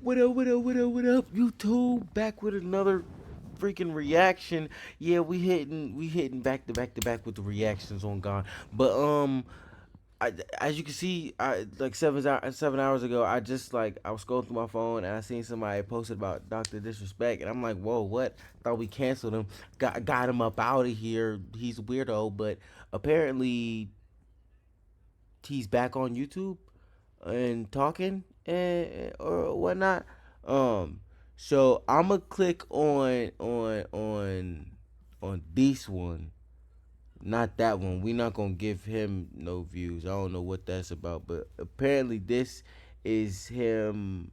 What up, what up, what up, what up, YouTube? Back with another freaking reaction. Yeah, we hitting back with the reactions on God. But as you can see, I like 7 hours ago, I was scrolling through my phone and I seen somebody posted about Doctor Disrespect, and I'm like, whoa, what? Thought we canceled him, got him up out of here. He's a weirdo, but apparently he's back on YouTube and talking and or whatnot. Um, so I'ma click on this one, not that one. We not gonna give him no views. I don't know what that's about, but apparently this is him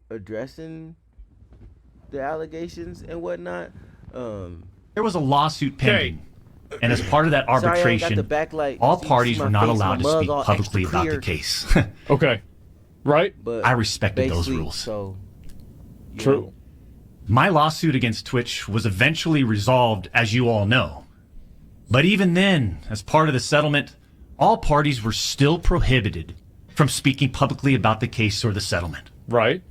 addressing the allegations and whatnot. Um, There was a lawsuit pending, and as part of that sorry, I ain't got arbitration, the backlight. all See parties my were not face, allowed my to speak mug all publicly extra about the clear. case. Okay. Right? But I respected those basically, rules. So you True. know, My lawsuit against Twitch was eventually resolved, as you all know. But even then, as part of the settlement, all parties were still prohibited from speaking publicly about the case or the settlement. Right?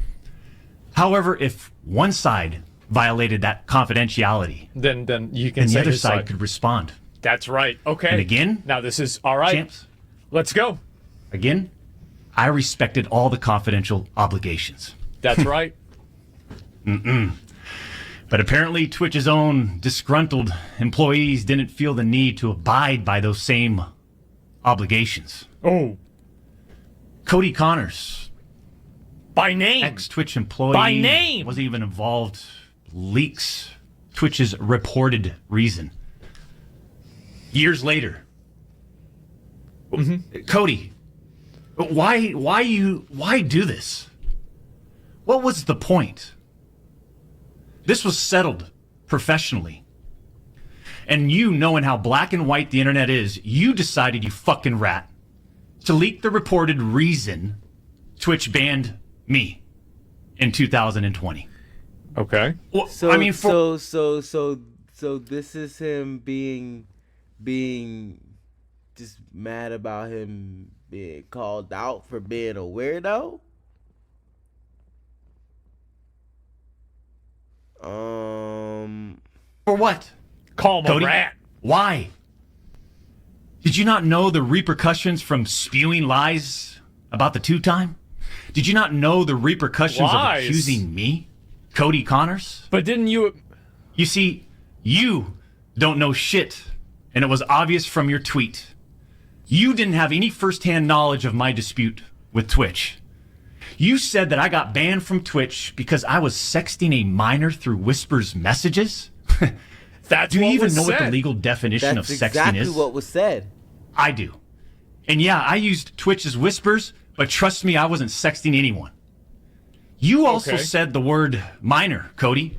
However, if one side violated that confidentiality, Then you can then say the other his side could respond. That's right. Okay. And again, Now this is all right. champs, Let's go. again, I respected all the confidential obligations. That's right. But apparently Twitch's own disgruntled employees didn't feel the need to abide by those same obligations. Oh, Cody Connors, by name. ex-Twitch employee, By name. wasn't even involved, leaks Twitch's reported reason. Years later, Cody, why do this? What was the point? This was settled professionally. And you, knowing how black and white the internet is, you decided, you fucking rat, to leak the reported reason Twitch banned me in 2020. Okay. Well, so I mean, so this is him being just mad about him being called out for being a weirdo. for what? Call him Cody? a rat. Why? Did you not know the repercussions from spewing lies about the two-time? Did you not know the repercussions Lies? of accusing me, Cody Connors? But didn't you? You see, you don't know shit, and it was obvious from your tweet. You didn't have any first-hand knowledge of my dispute with Twitch. You said that I got banned from Twitch because I was sexting a minor through Whisper's messages? That's Do you what even was know what the said. legal definition That's of sexting exactly is? what was said. I do. And yeah, I used Twitch's Whispers, but trust me, I wasn't sexting anyone. You also Okay. said the word minor, Cody.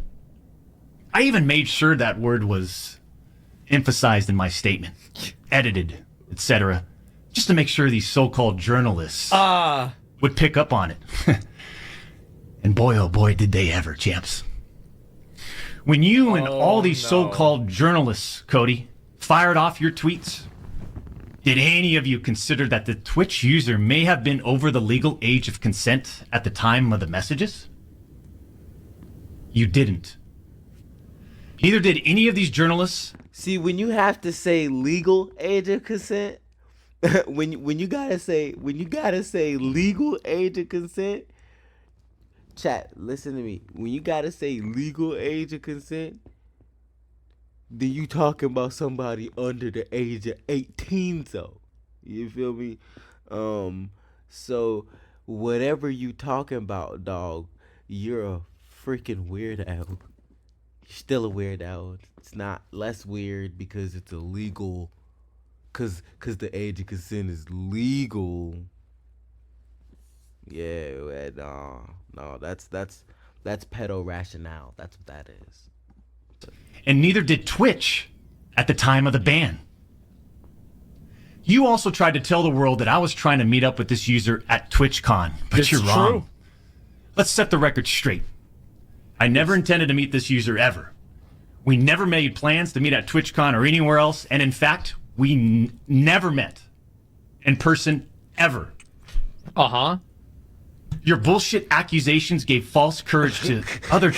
I even made sure that word was emphasized in my statement, edited, etc., just to make sure these so-called journalists would pick up on it. And boy, oh boy, did they ever, champs. When you and all these no. so-called journalists, Cody, fired off your tweets, did any of you consider that the Twitch user may have been over the legal age of consent at the time of the messages? You didn't. Neither did any of these journalists. See, when you have to say legal age of consent, when you gotta say legal age of consent, chat, listen to me. When you gotta say legal age of consent, then you talking about somebody under the age of 18, though. You feel me? So whatever you talking about, dog, you're a freaking weirdo. You're still a weirdo. It's not less weird because it's illegal. Cause the age of consent is legal. Yeah, no, that's pedo rationale. That's what that is. And neither did Twitch at the time of the ban. You also tried to tell the world that I was trying to meet up with this user at TwitchCon, but It's you're wrong. true. Let's set the record straight. I never intended to meet this user ever. We never made plans to meet at TwitchCon or anywhere else, and in fact, we never met in person ever. Uh-huh. Your bullshit accusations gave false courage to other.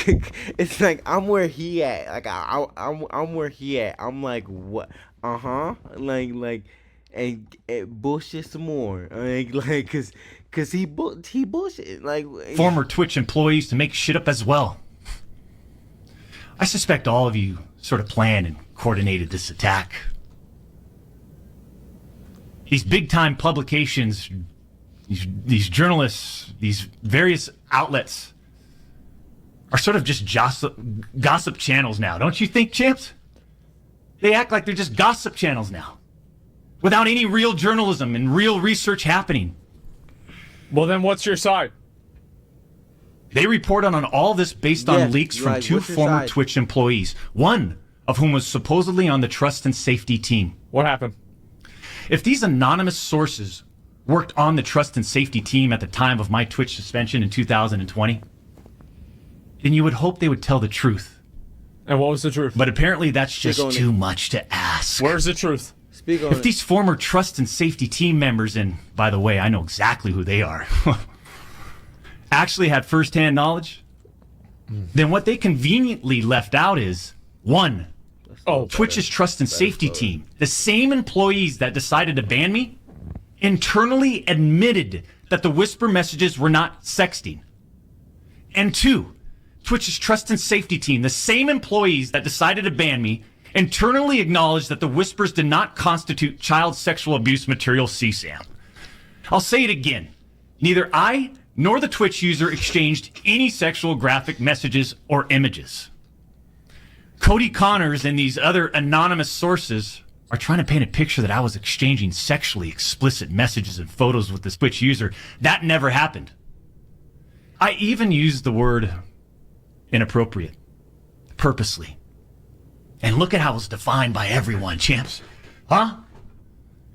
It's like I'm where he at. Like I'm where he at. I'm like what? Like, and bullshit some more. Like, cause he bullshit. Like Former Twitch employees to make shit up as well. I suspect all of you sort of planned and coordinated this attack. These big-time publications, these journalists, these various outlets are sort of just gossip channels now, don't you think, champs? They act like they're just gossip channels now, without any real journalism and real research happening. Well, then what's your side? They report on all this based on leaks from like, two what's your former side? Twitch employees, one of whom was supposedly on the trust and safety team. What happened? If these anonymous sources worked on the trust and safety team at the time of my Twitch suspension in 2020, then you would hope they would tell the truth. And what was the truth? But apparently that's just on too it. much to ask. Where's the truth? Speak on If it. these former trust and safety team members, and by the way, I know exactly who they are, actually had firsthand knowledge, then what they conveniently left out is, one, Oh, Twitch's trust and safety team, the same employees that decided to ban me, internally admitted that the whisper messages were not sexting. And two, Twitch's trust and safety team, the same employees that decided to ban me, internally acknowledged that the whispers did not constitute child sexual abuse material CSAM. I'll say it again. Neither I nor the Twitch user exchanged any sexual graphic messages or images. Cody Connors and these other anonymous sources are trying to paint a picture that I was exchanging sexually explicit messages and photos with this Twitch user. That never happened. I even used the word inappropriate, purposely. And look at how it's defined by everyone, champs. Huh?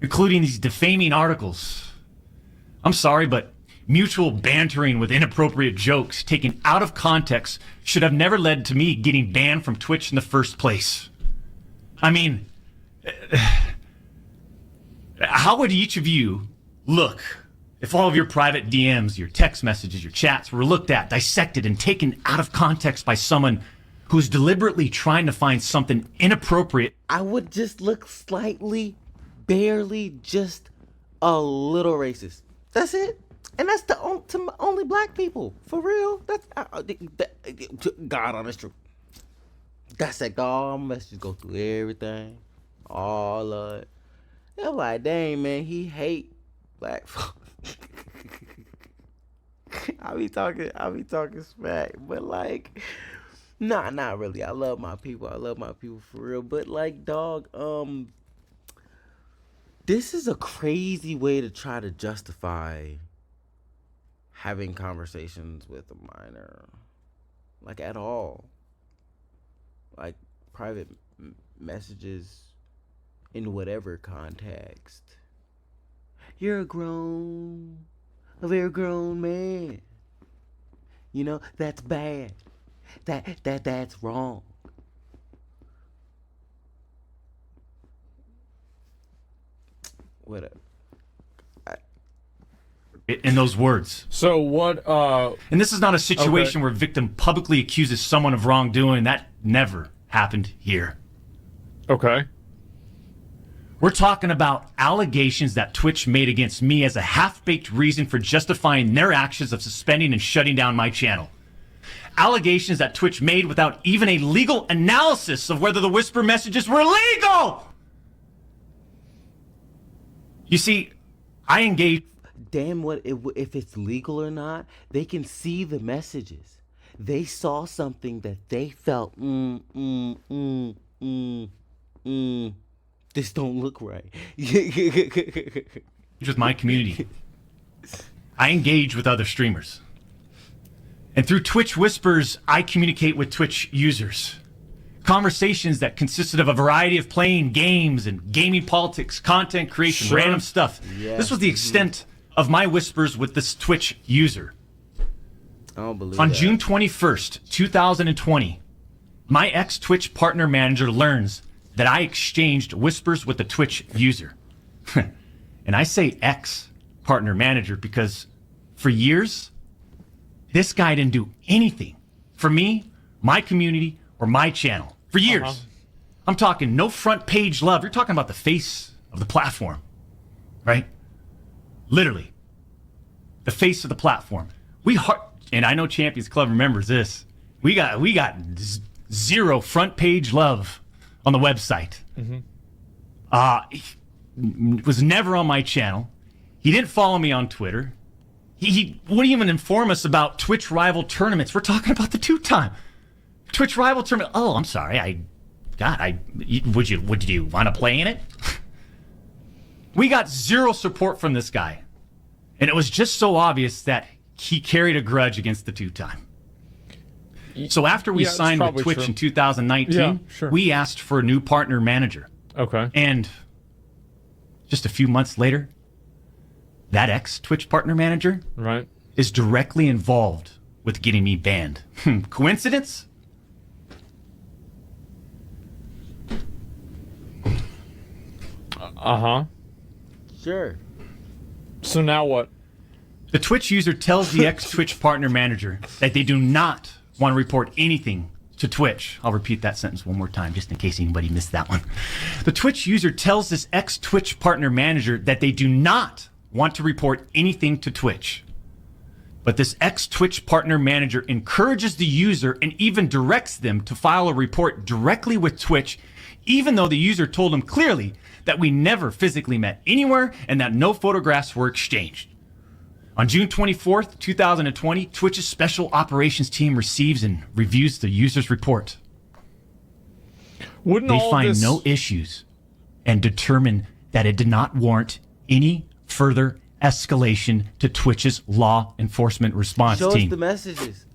Including these defaming articles. I'm sorry, but mutual bantering with inappropriate jokes taken out of context should have never led to me getting banned from Twitch in the first place. I mean, how would each of you look if all of your private DMs, your text messages, your chats were looked at, dissected, and taken out of context by someone who's deliberately trying to find something inappropriate? I would just look slightly, barely, just a little racist. That's it. And that's to only black people. For real. That's God honest truth. That's that God message go through everything. All of it. I'm like, dang man, he hate black folks. I be talking smack, but like, nah, not really. I love my people. I love my people for real. But like, dog, this is a crazy way to try to justify having conversations with a minor, like at all, like private messages in whatever context. You're a very grown man. You know, that's bad. That's wrong. Whatever. In those words. so what? And this is not a situation where a victim publicly accuses someone of wrongdoing. That never happened here. Okay. We're talking about allegations that Twitch made against me as a half-baked reason for justifying their actions of suspending and shutting down my channel. Allegations that Twitch made without even a legal analysis of whether the whisper messages were legal. You see, I engaged. Damn, what if it's legal or not? They can see the messages. They saw something that they felt. This don't look right. with my community. I engage with other streamers. And through Twitch Whispers, I communicate with Twitch users. Conversations that consisted of a variety of playing games and gaming politics, content creation, Sure. random stuff. Yeah. This was the extent of my whispers with this Twitch user. I don't believe On that. June 21st, 2020, my ex-Twitch partner manager learns that I exchanged whispers with the Twitch user. And I say ex-partner manager because for years, This guy didn't do anything for me, my community, or my channel for years. Uh-huh. I'm talking no front page love. You're talking about the face of the platform, right? Literally, the face of the platform. And I know Champions Club remembers this. We got zero front page love on the website. He was never on my channel. He didn't follow me on Twitter. He wouldn't even inform us about Twitch rival tournaments. We're talking about the two-time Twitch rival tournament. Oh, I'm sorry. Would you want to play in it? We got zero support from this guy. And it was just so obvious that he carried a grudge against the two-time. So after we signed with Twitch in 2019, we asked for a new partner manager. Okay. And just a few months later, that ex-Twitch partner manager is directly involved with getting me banned. Coincidence? Uh-huh. Sure. So now what? The Twitch user tells the ex-Twitch partner manager that they do not want to report anything to Twitch. I'll repeat that sentence one more time just in case anybody missed that one. The Twitch user tells this ex-Twitch partner manager that they do not want to report anything to Twitch. But this ex-Twitch partner manager encourages the user and even directs them to file a report directly with Twitch, even though the user told him clearly that we never physically met anywhere and that no photographs were exchanged. On June 24th, 2020, Twitch's special operations team receives and reviews the user's report. They find no issues and determine that it did not warrant any further escalation to Twitch's law enforcement response team. Show us the messages.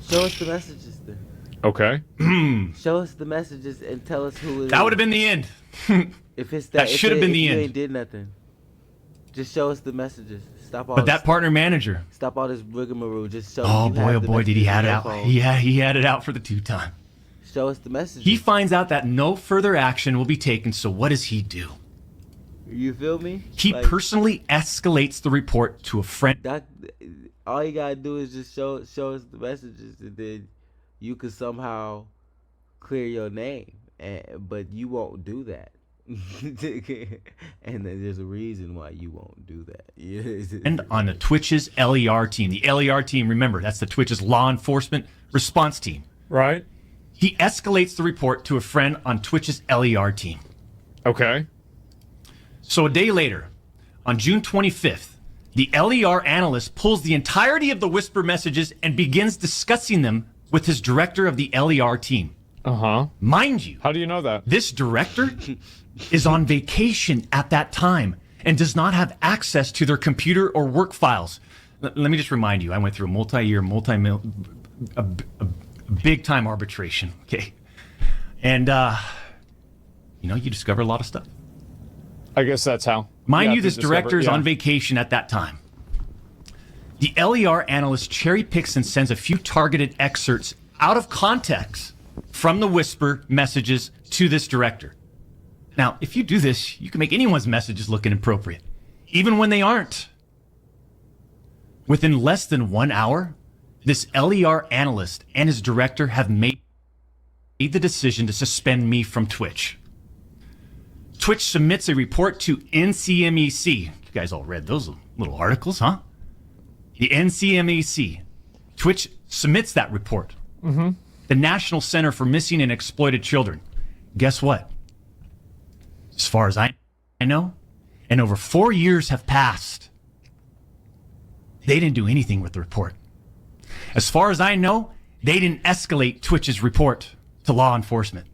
Show us the messages then. Okay. Show us the messages and tell us who it is. That would have been the end. If it's that should have been the end. end. You ain't did nothing. Just show us the messages. Stop all. But that partner manager. Stop all this rigmarole. Just show. Oh boy, did he had it out. Yeah, he had it out for the two-time. Show us the messages. He finds out that no further action will be taken. So what does he do? You feel me? He personally escalates the report to a friend. All you gotta do is just show us the messages, and then you could somehow clear your name. But you won't do that. And there's a reason why you won't do that. And on the Twitch's LER team. The LER team, remember, that's the Twitch's law enforcement response team. Right. He escalates the report to a friend on Twitch's LER team. Okay. So a day later, on June 25th, the LER analyst pulls the entirety of the Whisper messages and begins discussing them with his director of the LER team. Uh-huh. Mind you. How do you know that? This director is on vacation at that time and does not have access to their computer or work files. Let me just remind you, I went through a multi-year, a big-time arbitration, okay? And, you discover a lot of stuff. I guess that's how. Mind you, this director is on vacation at that time. The LER analyst cherry picks and sends a few targeted excerpts out of context from the Whisper messages to this director. Now, if you do this, you can make anyone's messages look inappropriate, even when they aren't. Within less than 1 hour, this LER analyst and his director have made the decision to suspend me from Twitch. Twitch submits a report to NCMEC. You guys all read those little articles, huh? The NCMEC. Twitch submits that report. Mm-hmm. The National Center for Missing and Exploited Children. Guess what? As far as I know, and over 4 years have passed, they didn't do anything with the report. As far as I know, they didn't escalate Twitch's report to law enforcement.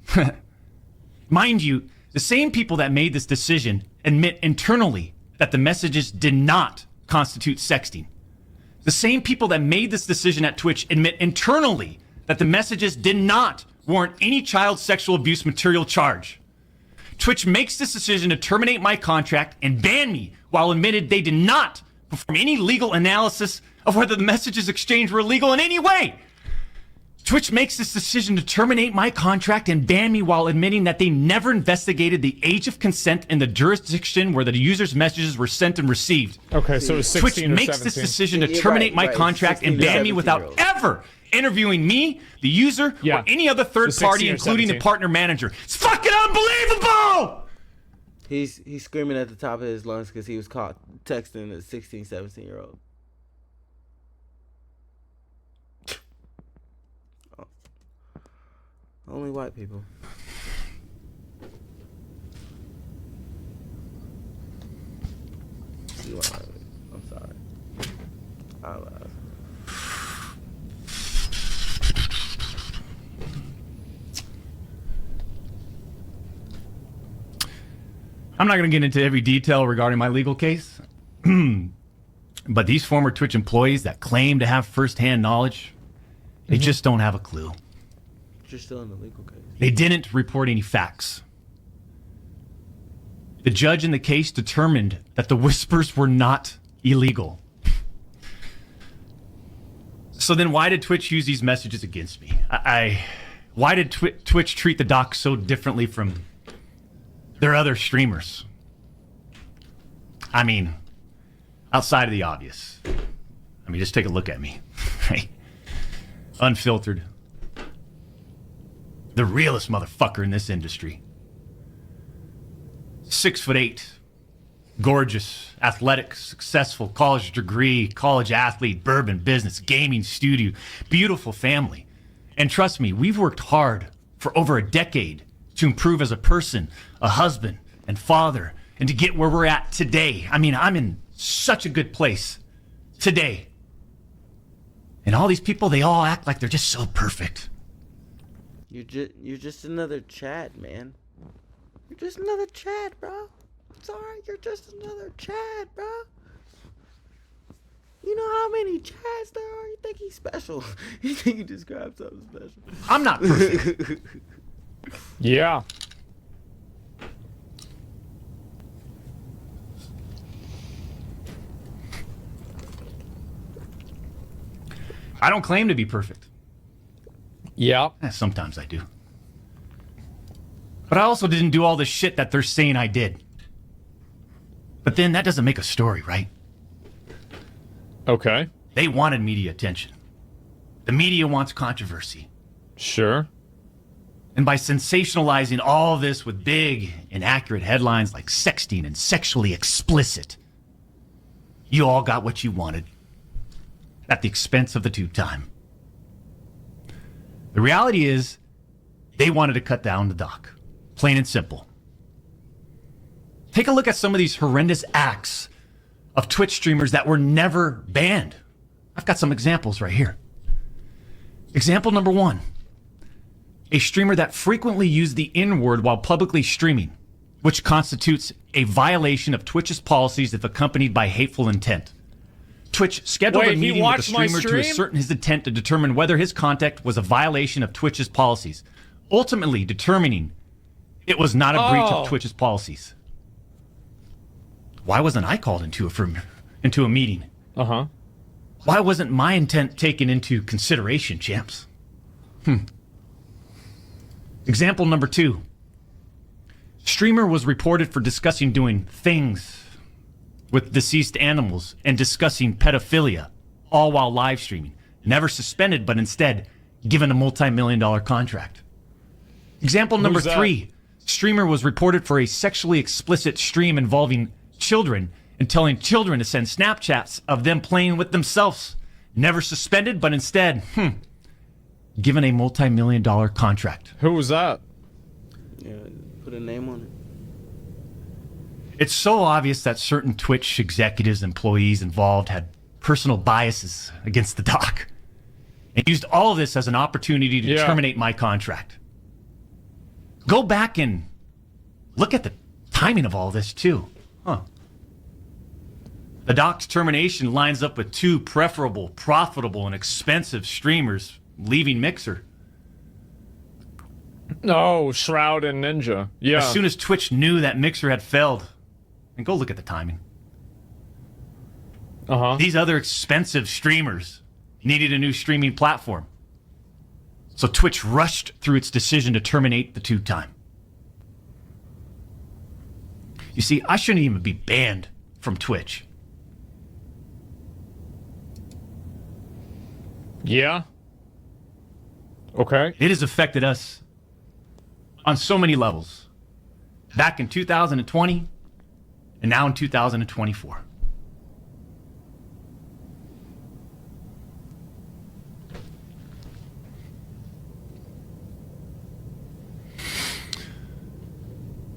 Mind you, the same people that made this decision admit internally that the messages did not constitute sexting. The same people that made this decision at Twitch admit internally that the messages did not warrant any child sexual abuse material charge. Twitch makes this decision to terminate my contract and ban me while admitted they did not perform any legal analysis of whether the messages exchanged were illegal in any way. Twitch makes this decision to terminate my contract and ban me while admitting that they never investigated the age of consent in the jurisdiction where the user's messages were sent and received. Okay, so it's 16 Twitch or makes 17. this decision to Yeah, terminate my right. contract and 16 to ban me without 17-year-olds. ever interviewing me, the user, Yeah. or any other third So 16 party, or including the 17. partner manager. It's fucking unbelievable! He's screaming at the top of his lungs because he was caught texting a 16, 17-year-old. Only white people. You lied. I'm sorry. I lied. I'm not going to get into every detail regarding my legal case, but these former Twitch employees that claim to have firsthand knowledge, they just don't have a clue. You're still in the legal case. They didn't report any facts. The judge in the case determined that the whispers were not illegal. So then why did Twitch use these messages against me? Why did Twitch treat the doc so differently from their other streamers? I mean, outside of the obvious. I mean, just take a look at me. Right? Unfiltered. The realest motherfucker in this industry. 6'8", gorgeous, athletic, successful, college degree, college athlete, bourbon business, gaming studio, beautiful family. And trust me, we've worked hard for over a decade to improve as a person, a husband, and father, and to get where we're at today. I mean, I'm in such a good place today. And all these people, they all act like they're just so perfect. You're just another Chad, man. You're just another Chad, bro. It's alright. You're just another Chad, bro. You know how many Chads there are? You think he's special? You think he describes something special? I'm not perfect. Yeah. I don't claim to be perfect. Yeah. Sometimes I do. But I also didn't do all the shit that they're saying I did. But then that doesn't make a story, right? Okay. They wanted media attention. The media wants controversy. Sure. And by sensationalizing all this with big, inaccurate headlines like sexting and sexually explicit, you all got what you wanted at the expense of the tube time. The reality is, they wanted to cut down the doc. Plain and simple. Take a look at some of these horrendous acts of Twitch streamers that were never banned. I've got some examples right here. Example number 1. A streamer that frequently used the N-word while publicly streaming, which constitutes a violation of Twitch's policies if accompanied by hateful intent. Twitch scheduled Wait, a he meeting with the watched my streamer to stream? ascertain his intent to determine whether his conduct was a violation of Twitch's policies, ultimately determining it was not a breach Oh. of Twitch's policies. Why wasn't I called into a meeting? Uh-huh. Why wasn't my intent taken into consideration, champs? Example number 2. Streamer was reported for discussing doing things with deceased animals and discussing pedophilia, all while live streaming. Never suspended, but instead given a multi-million-dollar contract. Example number Who's that? 3. Streamer was reported for a sexually explicit stream involving children and telling children to send Snapchats of them playing with themselves. Never suspended, but instead, given a multi-million-dollar contract. Who was that? Yeah, put a name on it. It's so obvious that certain Twitch executives, employees involved had personal biases against the doc and used all of this as an opportunity to terminate my contract. Go back and look at the timing of all this, too. The doc's termination lines up with 2 preferable, profitable, and expensive streamers leaving Mixer. Oh, Shroud and Ninja. Yeah. As soon as Twitch knew that Mixer had failed, and go look at the timing. Uh-huh. These other expensive streamers needed a new streaming platform. So Twitch rushed through its decision to terminate the tube time. You see, I shouldn't even be banned from Twitch. Yeah. Okay. It has affected us on so many levels. Back in 2020 and now in 2024.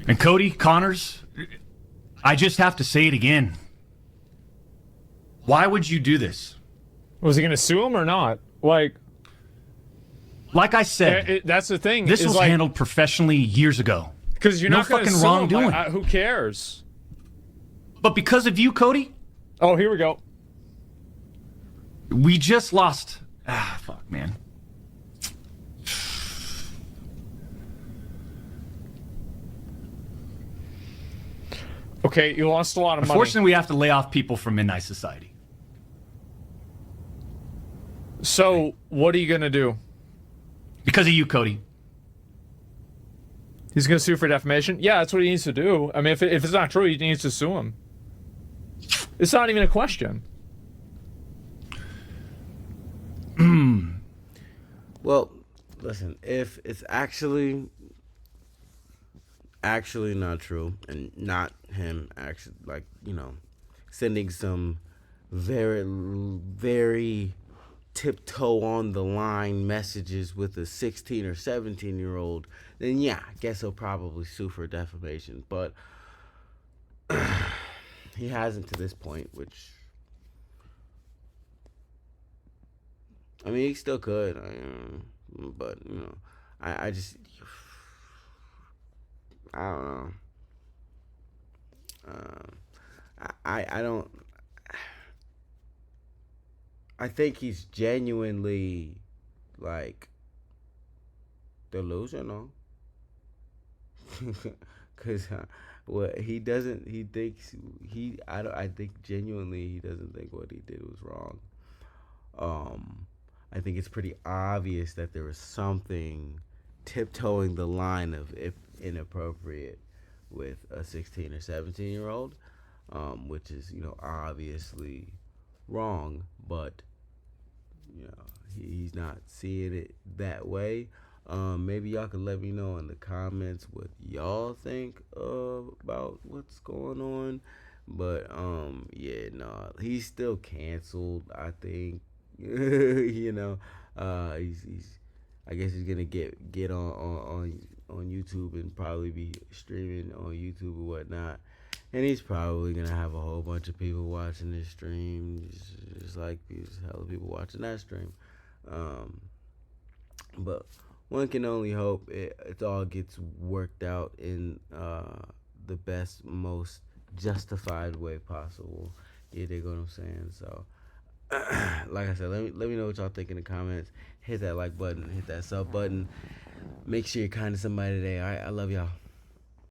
And Cody, Connors, I just have to say it again. Why would you do this? Was he going to sue him or not? Like I said, that's the thing. this is was like, handled professionally years ago. because you're no not going to fucking sue him. wrongdoing. Like, who cares? But because of you, Cody, Oh, here we go. we just lost. Fuck, man. Okay, you lost a lot of money. Unfortunately, we have to lay off people from Midnight Society. So, what are you going to do? Because of you, Cody. He's going to sue for defamation? Yeah, that's what he needs to do. I mean, if it's not true, he needs to sue him. It's not even a question. Well, listen, if it's actually not true and not him actually, like, you know, sending some very tiptoe on the line messages with a 16 or 17-year-old, then yeah, I guess he'll probably sue for defamation. But he hasn't to this point, which, I mean, he still could, but, you know, I just, I don't know. I don't. I think he's genuinely, like, delusional. Cause what he doesn't, he thinks I think genuinely he doesn't think what he did was wrong. I think it's pretty obvious that there was something tiptoeing the line of if inappropriate with a 16 or 17-year-old, which is, you know, obviously wrong, but, you know, he's not seeing it that way. Maybe y'all could let me know in the comments what y'all think about what's going on. But yeah, no, he's still canceled, I think. You know, he's I guess he's gonna get on YouTube and probably be streaming on YouTube or whatnot. And he's probably gonna have a whole bunch of people watching this stream, just like there's hella people watching that stream. But one can only hope it all gets worked out in the best, most justified way possible. You dig what I'm saying? So, like I said, let me know what y'all think in the comments. Hit that like button, hit that sub button. Make sure you're kind to somebody today. All right, I love y'all.